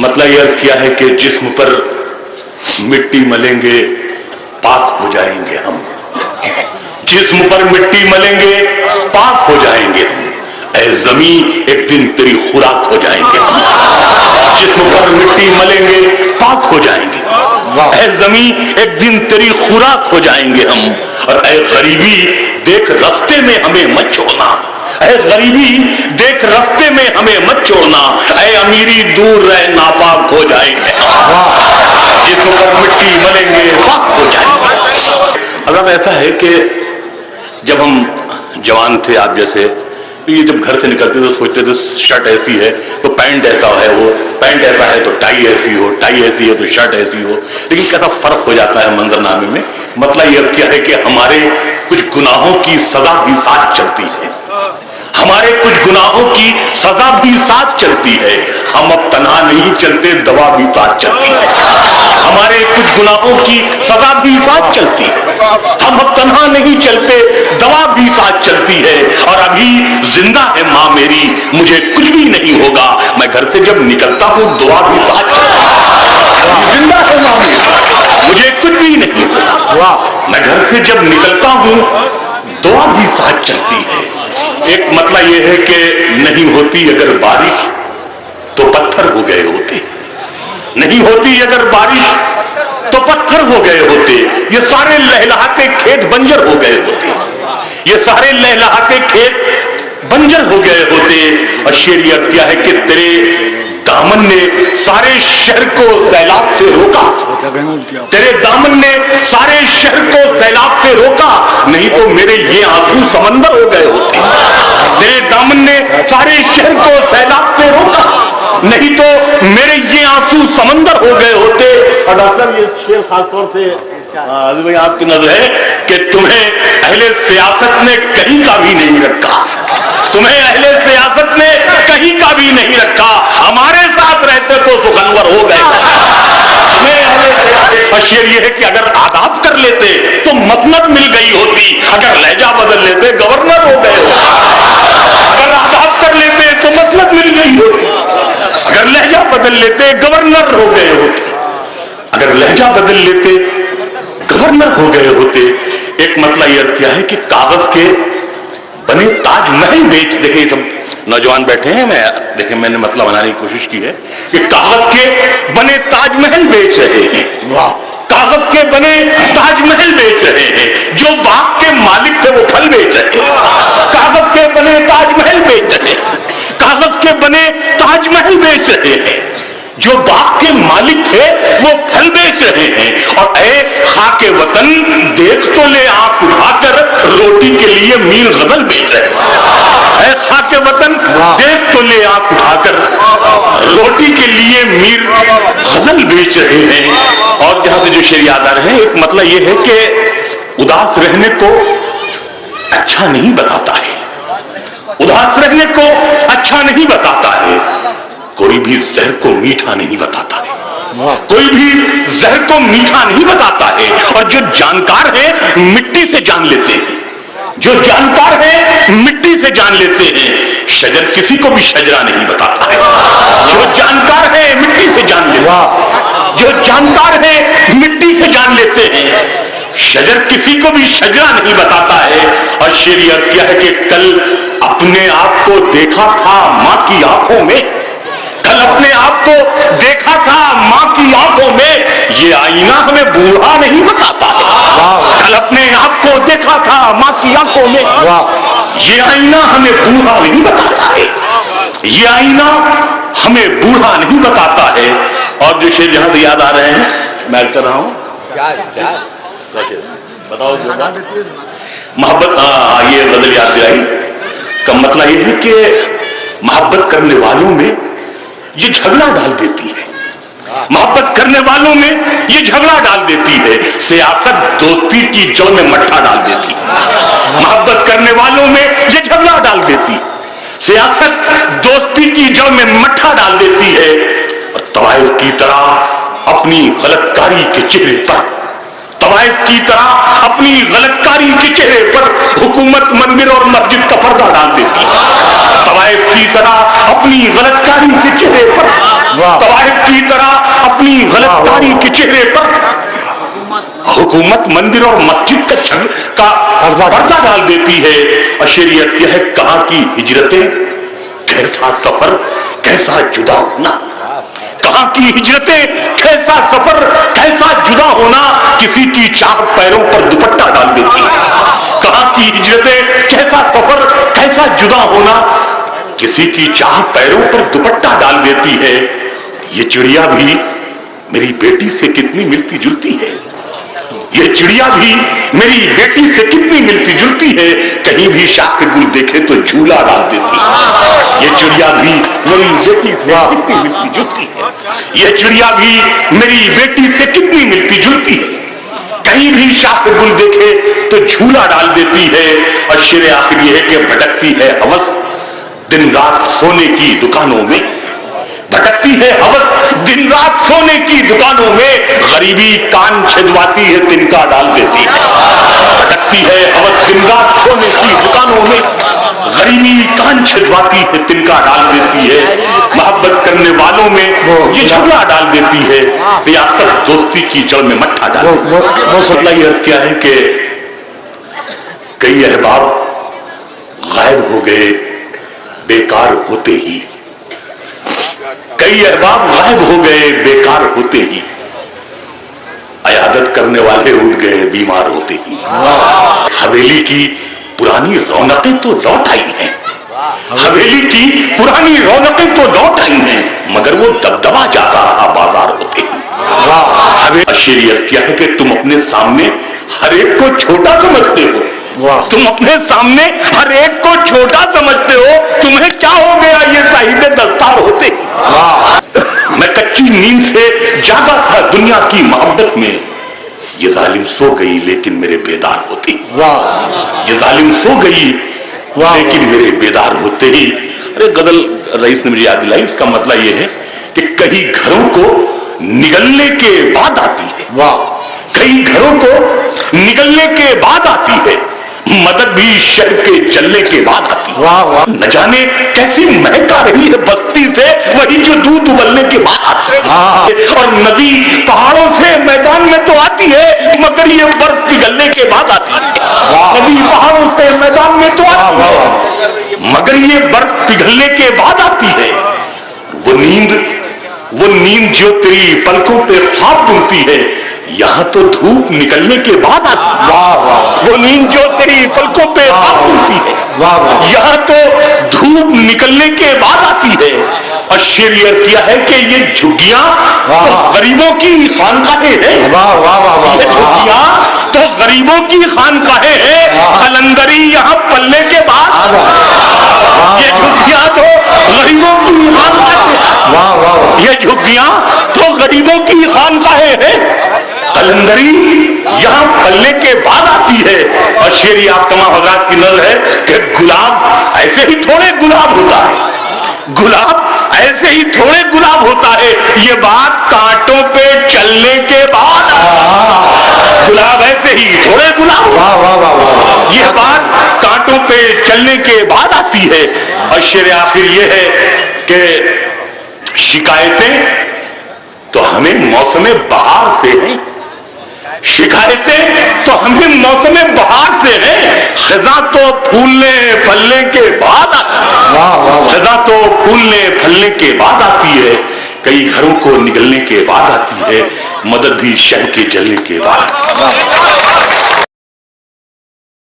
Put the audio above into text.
مطلب یہ عرض کیا ہے کہ جسم پر مٹی ملیں گے پاک ہو جائیں گے ہم، جسم پر مٹی ملیں گے پاک ہو جائیں گے ہم، اے زمین ایک دن تیری خوراک ہو جائیں گے ہم، جسم پر مٹی ملیں گے پاک ہو جائیں گے، اے زمین ایک دن تیری خوراک ہو جائیں گے ہم، اور اے غریبی دیکھ رستے میں ہمیں مت چھوڑنا، اے غریبی دیکھ رستے میں ہمیں مت چھوڑنا، اے امیری دور رہ ناپاک ہو جائیں گے، جسم پر مٹی ملیں گے پاک ہو جائیں گے۔ اب ایسا ہے کہ جب ہم جوان تھے آپ جیسے، تو یہ جب گھر سے نکلتے تو سوچتے تھے شرٹ ایسی ہے تو پینٹ ایسا ہے، وہ پینٹ ایسا ہے تو ٹائی ایسی ہو، ٹائی ایسی ہے تو شرٹ ایسی ہو، لیکن کیسا فرق ہو جاتا ہے منظر نامے میں۔ مطلب یہ کیا ہے کہ ہمارے کچھ گناہوں کی سزا بھی ساتھ چلتی ہے، ہمارے کچھ گناہوں کی سزا بھی ساتھ چلتی ہے، ہم اب تنہا نہیں چلتے، دوا بھی ساتھ چلتی ہے، ہمارے کچھ گناہوں کی سزا بھی ساتھ چلتی ہے، ہم اب تنہا نہیں چلتے، دوا بھی ساتھ چلتی ہے، اور ابھی زندہ ہے ماں میری، مجھے کچھ بھی نہیں ہوگا، میں گھر سے جب نکلتا ہوں دعا بھی ساتھ چلتی ہے، زندہ ہے ماں میری، مجھے کچھ بھی نہیں ہوگا، میں گھر سے جب نکلتا ہوں دعا بھی ساتھ چلتی ہے۔ ایک مطلب یہ ہے کہ نہیں ہوتی اگر بارش تو پتھر ہو گئے ہوتے، نہیں ہوتی اگر بارش تو پتھر ہو گئے ہوتے، یہ سارے لہلہاتے کھیت بنجر ہو گئے ہوتے، یہ سارے لہلہاتے کھیت بنجر ہو گئے ہوتے، اور شیریت کیا ہے کہ تیرے دامن نے سارے شہر کو سیلاب سے روکا، تیرے دامن نے سارے شہر کو سیلاب سے روکا، نہیں تو میرے یہ آنسو سمندر ہو گئے ہوتے، تیرے دامن نے سارے شہر کو سیلاب سے روکا، نہیں تو میرے یہ آنسو سمندر ہو گئے ہوتے۔ اور ڈاکٹر یہ شعر خاص طور سے عزیز بھائی آپ کی نظر ہے کہ تمہیں اہل سیاست نے کہیں کا بھی نہیں رکھا، تمہیں اہل سیاست نے کہیں کا بھی نہیں رکھا، ہمارے ساتھ رہتے تو سخنور ہو گئے، تمہیں اہل سیاست۔ اور شعر یہ ہے کہ اگر آداب کر لیتے تو مسند مل گئی ہوتی، اگر لہجہ بدل لیتے گورنر ہو گئے ہوتے، اگر آداب کر لیتے تو مسند مل گئی ہوتی، اگر لہجہ بدل لیتے گورنر ہو گئے ہوتے، اگر لہجہ بدل لیتے گورنر ہو گئے ہوتے۔ ایک مطلب یہ کیا ہے کہ کاغذ کے بنے تاج محل بیچ، دیکھیں سب نوجوان بیٹھے ہیں، میں نے مطلب بنانے کی کوشش کی ہے کہ کاغذ کے بنے تاج محل بیچ رہے ہیں، کاغذ کے بنے تاج محل بیچ رہے ہیں، جو باغ کے مالک تھے وہ پھل بیچ رہے ہیں، کاغذ کے بنے تاج محل بیچ رہے ہیں، کاغذ کے بنے تاج محل بیچ رہے ہیں، جو باغ کے مالک تھے وہ پھل بیچ رہے ہیں، اور اے خاک وطن دیکھ تو لے آنکھ اٹھا کر روٹی کے لیے میل غزل بیچ رہے ہیں، اے خاک وطن دیکھ تو لے آنکھ اٹھا کر روٹی کے لیے میل غزل بیچ رہے ہیں۔ اور جہاں سے جو شعر یاد آ رہے ہیں، ایک مطلب یہ ہے کہ اداس رہنے کو اچھا نہیں بتاتا ہے، اداس رہنے کو اچھا نہیں بتاتا ہے، کوئی بھی زہر کو میٹھا نہیں بتاتا ہے، کوئی بھی زہر کو میٹھا نہیں بتاتا ہے، اور جو جانکار ہیں مٹی سے جان لیتے ہیں، جو جانکار ہیں مٹی سے جان لیتے ہیں، شجر کسی کو بھی شجرا نہیں بتاتا ہے، جو جانکار ہیں مٹی سے جان لیتے ہیں، جو جانکار ہیں مٹی سے جان لیتے ہیں، شجر کسی کو بھی شجرا نہیں بتاتا ہے۔ اور شریعت کیا ہے کہ کل اپنے آپ کو دیکھا تھا ماں کی آنکھوں میں، کل اپنے آپ کو دیکھا تھا ماں کی آنکھوں میں، یہ آئینہ ہمیں بوڑھا نہیں بتاتا ہے، کل اپنے آپ کو دیکھا تھا ماں کی آنکھوں میں، یہ آئینہ ہمیں بوڑھا نہیں بتاتا ہے، یہ آئینہ ہمیں بوڑھا نہیں بتاتا ہے۔ اور جو شعر جہاں سے یاد آ رہے ہیں میں کر رہا ہوں، بتاؤ محبت، یہ غزل یاد دلائی کا مطلب یہ ہے کہ محبت کرنے والوں میں یہ جھگڑا ڈال دیتی ہے، محبت کرنے والوں میں یہ جھگڑا ڈال دیتی ہے، سیاست دوستی کی جو میں مٹھا ڈال دیتی ہے، محبت کرنے والوں میں یہ جھگڑا ڈال دیتی ہے، سیاست دوستی کی جو میں مٹھا ڈال دیتی ہے، اور طوائف کی طرح اپنی غلط کاری کے چہرے پر طوائف کی طرح اپنی غلط کاری کے چہرے پر حکومت مندر اور مسجد کا پردہ ڈال دیتی ہے. طوائف کی طرح اپنی غلط کاری کے چہرے پر طوائف کی طرح اپنی غلط کاری کے چہرے پر حکومت مندر اور مسجد کا پردہ ڈال دیتی ہے. اور شریعت کیا ہے؟ کہاں کی ہجرتیں، کیسا سفر، کیسا جدا ہونا. کہاں کی ہجرتیں، کیسا سفر، کیسا جدا ہونا. کسی کی چار پیروں پر دوپٹہ ڈال دیتی ہے. کہاں کی ہجرتیں، کیسا سفر، کیسا جدا ہونا. کسی کی چار پیروں پر دوپٹہ ڈال دیتی ہے. یہ چڑیا بھی میری بیٹی سے کتنی ملتی جلتی ہے. یہ چڑیا بھی میری بیٹی سے کتنی ملتی جلتی ہے. کہیں بھی شاخ گل دیکھے تو جھولا ڈال دیتی ہے. یہ چڑیا بھی میری بیٹی سے کتنی ملتی جلتی ہے. یہ چڑیا بھی میری بیٹی سے کتنی ملتی جلتی ہے. کہیں بھی شاخ گل دیکھے تو جھولا ڈال دیتی ہے. اور شیر آخر یہ ہے کہ بھٹکتی ہے ہوس دن رات سونے کی دکانوں میں. بھٹکتی ہے ہوس دن رات سونے کی دکانوں میں. غریبی کان چھدواتی ہے تنکا ڈال دیتی ہے. بھٹکتی ہے ہوس دن رات سونے کی دکانوں میں. غریبی کان چھدواتی ہے تنکا ڈال دیتی ہے. محبت کرنے والوں میں یہ جھگڑا ڈال دیتی ہے. سیاست دوستی کی جڑ میں مٹھا ڈال دیتی ہے. مسئلہ یہ عرض کیا ہے کہ کئی احباب غائب ہو گئے بیکار ہوتے ہی. کئی احباب غائب ہو گئے بیکار ہوتے ہی. عیادت کرنے والے اٹھ گئے بیمار ہوتے ہی. حویلی کی پرانی رونقیں تو لوٹ آئی ہیں. حویلی کی پرانی رونقیں تو لوٹ آئی ہیں مگر وہ دبدبا جاتا رہا بازار ہوتے ہی. شریعت کیا ہے کہ تم اپنے سامنے ہر ایک کو چھوٹا سمجھتے ہو. تم اپنے سامنے ہر ایک کو چھوٹا سمجھتے ہو. تمہیں کیا ہو گیا یہ صاحب دستار ہوتے. میں کچی نیند سے جاگا تھا دنیا کی محبت میں. یہ ظالم سو گئی لیکن میرے بیدار ہوتے. یہ ظالم سو گئی لیکن میرے بیدار ہوتے ہی. ارے غزل رئیس نے مجھے یاد دلائی. اس کا مطلب یہ ہے کہ کئی گھروں کو نگلنے کے بعد آتی ہے. کئی گھروں کو نگلنے کے بعد آتی ہے. مدد بھی شہر کے چلنے کے بعد آتی ہے. نہ جانے کیسی مہکا رہی ہے بستی سے وہی جو دودھ ابلنے کے بعد آتی ہے. اور ندی پہاڑوں سے میدان میں تو آتی ہے مگر یہ برف پگھلنے کے بعد آتی ہے. ندی پہاڑوں سے میدان میں تو آتی ہے مگر یہ برف پگھلنے کے بعد آتی ہے. وہ نیند جو تیری پلکوں پہ خواب بنتی ہے یہاں تو دھوپ نکلنے کے بعد آتی ہے. وہ نیند جو تیری پلکوں پہ خواب بنتی ہے یہاں تو دھوپ نکلنے کے بعد آتی ہے. اور شریعت کیا ہے کہ یہ جھگیاں تو غریبوں کی خانقاہیں ہیں. یہ جھگیاں تو غریبوں کی خانقاہیں ہیں. قلندری یہاں پلنے کے بعد یہ جھگیاں تو غریبوں کی خانقاہیں ہیں. یہ جھگیاں تو غریبوں کی خانقاہیں ہیں. قلندری یہاں پلنے کے بعد آتی ہے. اور شیری آپ تمام حضرات کی نظر ہے کہ گلاب ایسے ہی تھوڑے گلاب ہوتا ہے. گلاب ایسے ہی تھوڑے گلاب ہوتا ہے. یہ بات کانٹوں پہ چلنے کے بعد گلاب ایسے ہی تھوڑے گلاب. یہ بات کانٹوں پہ چلنے کے بعد آتی ہے. اور شیر آخر یہ ہے کہ شکایتیں تو ہمیں موسم بہار سے ہیں. شکایتیں تو ہمیں موسم بہار سے ہیں. خزاں تو پھولنے پھلنے کے بعد آتی ہے. خزاں تو پھولنے پھلنے کے بعد آتی ہے. کئی گھروں کو نگلنے کے بعد آتی ہے. مدد بھی شہر کے جلنے کے بعد آتی ہے.